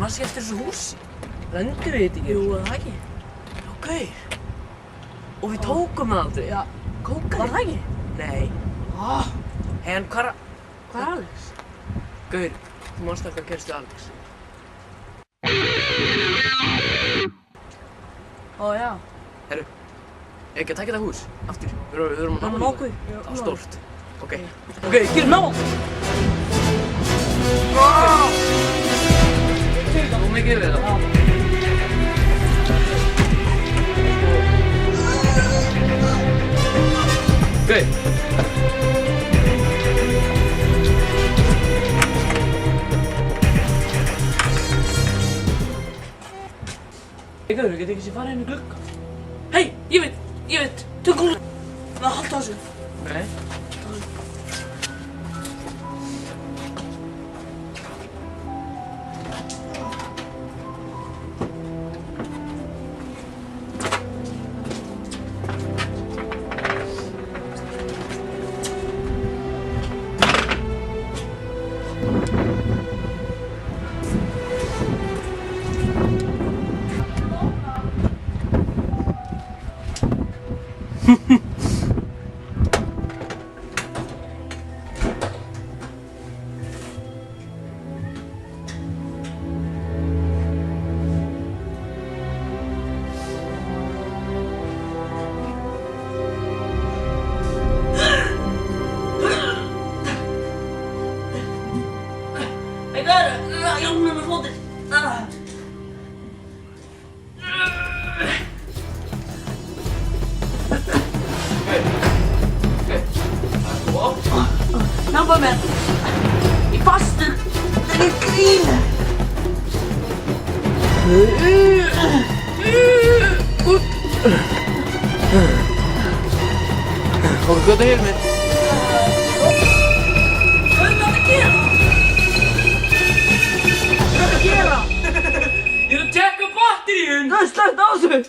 maður sé eftir þessu húsi. Rendur við þetta ekki? Jú, það ekki. Ok. Og við tókum það aldrei. Já. Kókaði? Var það ekki? Nei. Hey, en hvað er Alex? Gaur, þú manst ekki að gerst við Alex. Já. Herru, ekki að taka þetta hús, aftur. Við erum að ná okkur. Það var stórt. Ok, gerum ná! Þú mikið yfir þetta. Gaur, þú getur ekki sér farið inn í glugga. Hei, ég veit. Tökum hún. Það er halda þessu. Nei. Hjálp mér með fótinn. Hjálpa mér. Ég er fastur. Það er grín. Og hvað er hér með? Ég er að tjekka batteríun! Það er slögt á þessu!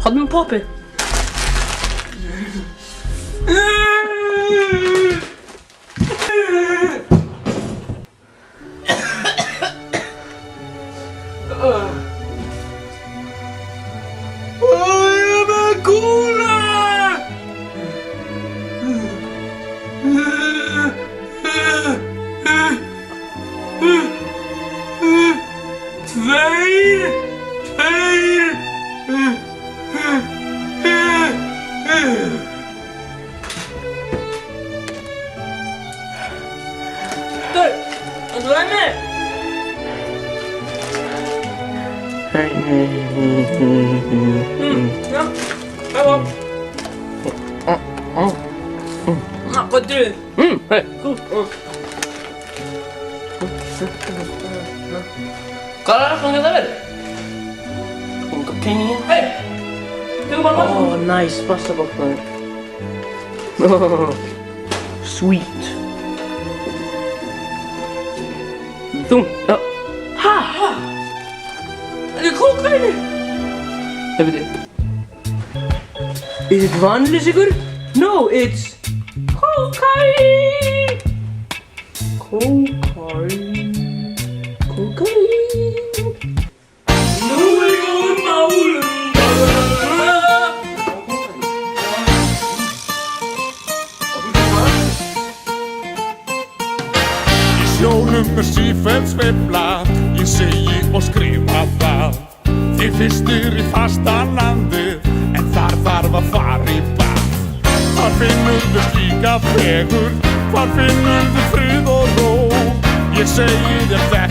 Hot með poppi. Ég er með kúla! Tveir! Þú er með? Já, halló. Hvað er druð? Hei. Hvað er það að verið? Kokain. Hei! Tökum bara vatn. Nice, passaboknaður. Sweet. Já. Ha? Það er kokaini. Hey, veit ég. Is it vanillusykur? No, it's cocaine. Cocaine. Nú er góð málum. sjónum er sífellt sveiflað. Ég segi og skrifa það. Þið fyrstir í fastalandið, en þar þarf að fara í bað. Hvar finnur þið slíka fegurð? Hvar finnur þið frið og ró? Ég segi þér þetta